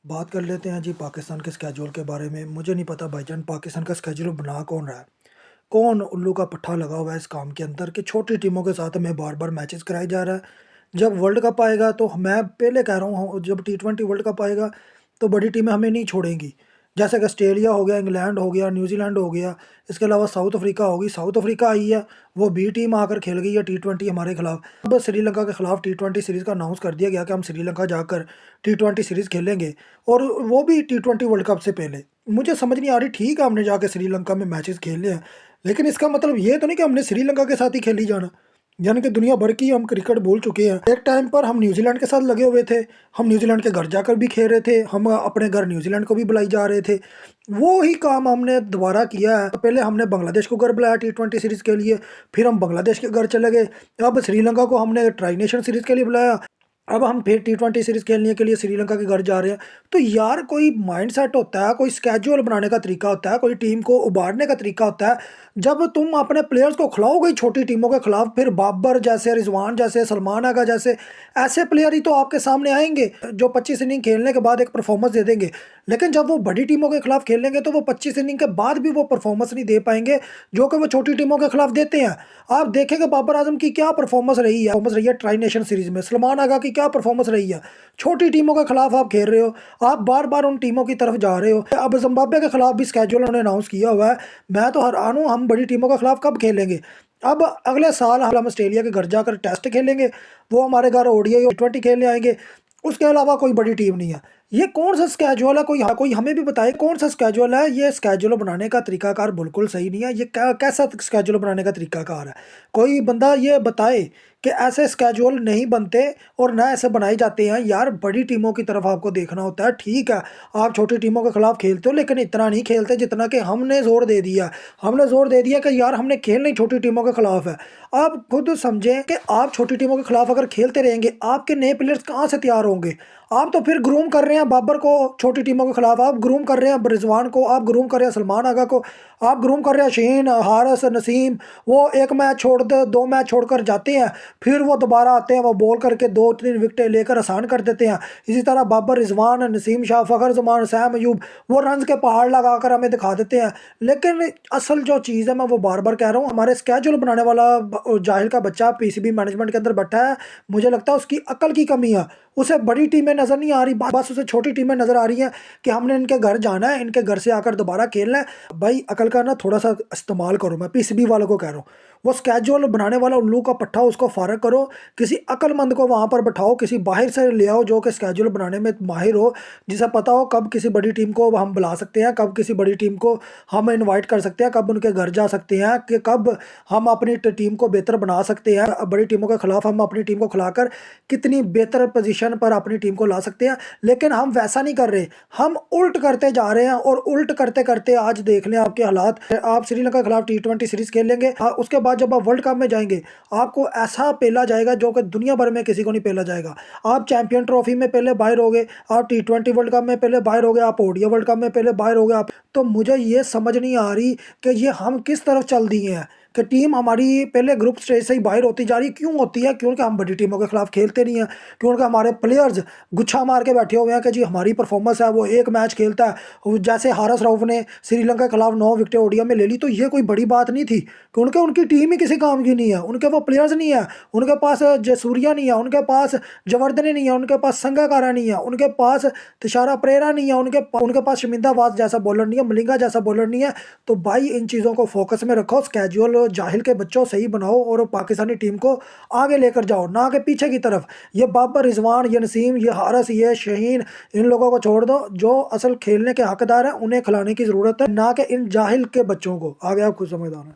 बात कर लेते हैं जी पाकिस्तान के स्केड्यूल के बारे में। मुझे नहीं पता भाईजान पाकिस्तान का स्केड्यूल बना कौन रहा है? कौन उल्लू का पट्टा लगा हुआ है इस काम के अंदर कि छोटी टीमों के साथ हमें बार-बार मैचेस कराए जा रहा है। जब वर्ल्ड कप आएगा तो मैं पहले कह रहा हूँ जब टी20 वर्ल्ड कप आएगा तो बड़ी टीमें हमें नहीं छोड़ेंगी। जैसे कि ऑस्ट्रेलिया हो गया, इंग्लैंड हो गया, न्यूज़ीलैंड हो गया, इसके अलावा साउथ अफ्रीका होगी। साउथ अफ्रीका आई है, वो बी टीम आकर खेल गई है टी20 हमारे खिलाफ। अब श्रीलंका के खिलाफ टी20 सीरीज़ का अनाउंस कर दिया गया कि हम श्रीलंका जाकर टी20 सीरीज़ खेलेंगे और वो भी टी20 वर्ल्ड कप से पहले। मुझे समझ नहीं आ रही, ठीक है हमने जाके श्रीलंका में मैचेस खेले हैं, लेकिन इसका मतलब ये तो नहीं कि हमने श्रीलंका के साथ ही खेली जाना। यानी कि दुनिया भर की हम क्रिकेट भूल चुके हैं। एक टाइम पर हम न्यूज़ीलैंड के साथ लगे हुए थे, हम न्यूज़ीलैंड के घर जाकर भी खेल रहे थे, हम अपने घर न्यूज़ीलैंड को भी बुलाई जा रहे थे। वो ही काम हमने दोबारा किया है। पहले हमने बांग्लादेश को घर बुलाया टी20 सीरीज़ के लिए, फिर हम बांग्लादेश के घर चले गए। अब श्रीलंका को हमने ट्राई नेशन सीरीज़ के लिए बुलाया। अब हम फिर टी20 सीरीज़ खेलने के लिए श्रीलंका के घर जा रहे हैं। तो यार कोई माइंडसेट होता है, कोई स्केड्यूल बनाने का तरीका होता है, कोई टीम को उभारने का तरीका होता है। जब तुम अपने प्लेयर्स को खिलाओगे छोटी टीमों के खिलाफ, फिर बाबर जैसे, रिजवान जैसे, सलमान आगा जैसे, ऐसे प्लेयर ही तो आपके सामने आएंगे जो 25 इनिंग खेलने के बाद एक परफॉर्मेंस दे देंगे। लेकिन जब वो बड़ी टीमों के खिलाफ खेलेंगे तो वो 25 इनिंग के बाद भी वो परफॉर्मेंस नहीं दे पाएंगे जो कि वो छोटी टीमों के खिलाफ देते हैं। आप देखेंगे बाबर आजम की क्या परफॉर्मेंस रही है ट्राई नेशन सीरीज में, सलमान आगा की क्या परफॉर्मेंस रही है। छोटी टीमों के खिलाफ आप खेल रहे हो, आप बार बार उन टीमों की तरफ जा रहे हो। अब जिम्बाब्वे के खिलाफ भी स्केड्यूल उन्होंने अनाउंस किया हुआ है। मैं तो हैरान हूँ, हम बड़ी टीमों के खिलाफ कब खेलेंगे? अब अगले साल हम ऑस्ट्रेलिया के घर जाकर टेस्ट खेलेंगे, वो हमारे घर ओडीआई और टी20 खेलने आएंगे। उसके अलावा कोई बड़ी टीम नहीं है। ये कौन सा स्केड्यूल है? कोई हमें भी बताए कौन सा स्केड्यूल है? ये स्केड्यूल बनाने का तरीकाकार बिल्कुल सही नहीं है। ये कैसा स्केड्यूल बनाने का तरीकाकार है? कोई बंदा ये बताए कि ऐसे स्केड्यूल नहीं बनते और ना ऐसे बनाए जाते हैं। यार बड़ी टीमों की तरफ आपको देखना होता है। ठीक है, आप छोटी टीमों के खिलाफ खेलते हो, लेकिन इतना नहीं खेलते जितना कि हमने जोर दे दिया। हमने जोर दे दिया कि यार हमने खेलना ही छोटी टीमों के खिलाफ है। आप खुद समझें कि आप छोटी टीमों के खिलाफ अगर खेलते रहेंगे, आपके नए प्लेयर्स कहाँ से तैयार होंगे? आप तो फिर ग्रूम कर रहे हैं बाबर को छोटी टीमों के खिलाफ, आप ग्रूम कर रहे हैं रिजवान को, आप ग्रूम कर रहे हैं सलमान आगा को, आप ग्रूम कर रहे हैं शहीन, हारिस, नसीम। वो एक मैच छोड़ दे, 2 मैच छोड़कर जाते हैं, फिर वो दोबारा आते हैं, वो बॉल करके 2-3 विकेटें लेकर आसान कर देते हैं। इसी तरह बाबर, रिजवान, नसीम शाह, फ़खर जमान, सैम अयूब वो रन के पहाड़ लगाकर हमें दिखा देते हैं। लेकिन असल जो चीज़ है, मैं वो बार बार कह रहा हूँ, हमारे स्केड्यूल बनाने वाला जाहिल का बच्चा पीसीबी मैनेजमेंट के अंदर बैठा है। मुझे लगता है उसकी अकल की कमी है। उसे बड़ी टीमें नज़र नहीं आ रही, बस उसे छोटी टीमें नज़र आ रही हैं कि हमने इनके घर जाना है, इनके घर से आकर दोबारा खेलना है। भाई अकल का ना थोड़ा सा इस्तेमाल करो, मैं पीसीबी वालों को कह रहा हूँ। वो स्केड्यूल बनाने वाला उल्लू का पट्टा, उसको फारग करो, किसी अक्लमंद को वहाँ पर बैठाओ, किसी बाहर से ले आओ जो कि स्केड्यूल बनाने में माहिर हो, जिसे पता हो कब किसी बड़ी टीम को हम बुला सकते हैं, कब किसी बड़ी टीम को हम इनवाइट कर सकते हैं, कब उनके घर जा सकते हैं, कि कब हम अपनी टीम को बेहतर बना सकते हैं। बड़ी टीमों के खिलाफ हम अपनी टीम को खिलाकर कितनी बेहतर पोजीशन पर अपनी टीम को ला सकते हैं। लेकिन हम वैसा नहीं कर रहे, हम उल्ट करते जा रहे हैं। और उल्ट करते करते आज देख लें आपके हालात। आप श्रीलंका के खिलाफ टी20 सीरीज खेल लेंगे, उसके बाद जब आप वर्ल्ड कप में जाएंगे, आपको ऐसा पेला जाएगा जो कि दुनिया भर में किसी को नहीं पेला जाएगा। आप चैंपियन ट्रॉफी में पहले बाहर हो गए, आप टी20 वर्ल्ड कप में पहले बाहर हो गए, आप ओडीआई वर्ल्ड कप में पहले बाहर हो गए। आप तो मुझे ये समझ नहीं आ रही कि ये हम किस तरफ चल दिए हैं कि टीम हमारी पहले ग्रुप स्टेज से ही बाहर होती जा रही। क्यों होती है? क्योंकि हम बड़ी टीमों के खिलाफ खेलते नहीं हैं, क्योंकि हमारे प्लेयर्स गुच्छा मार के बैठे हुए हैं कि जी हमारी परफॉर्मेंस है, वो एक मैच खेलता है। जैसे हारिस रऊफ ने श्रीलंका के खिलाफ 9 विकेटें ओडीआई में ले ली, तो ये कोई बड़ी बात नहीं थी, क्योंकि उनकी टीम ही किसी काम की नहीं है, उनके वो प्लेयर्स नहीं है, उनके पास जसूरिया नहीं है, उनके पास जवर्दने नहीं है, उनके पास संगाकारा नहीं है, उनके पास तिशारा परेरा नहीं है, उनके पास शमिंदा वाज जैसा बॉलर नहीं है, मलिंगा जैसा बॉलर नहीं है। तो भाई इन चीज़ों को फोकस में रखो, स्केड्यूल जाहिल के बच्चों सही बनाओ और पाकिस्तानी टीम को आगे लेकर जाओ, ना कि पीछे की तरफ। ये बाबर, रिजवान, ये नसीम, ये हारिस, ये शहीन, इन लोगों को छोड़ दो। जो असल खेलने के हकदार हैं उन्हें खिलाने की ज़रूरत है, ना कि इन जाहिल के बच्चों को। आगे आप खुद समझदार हैं।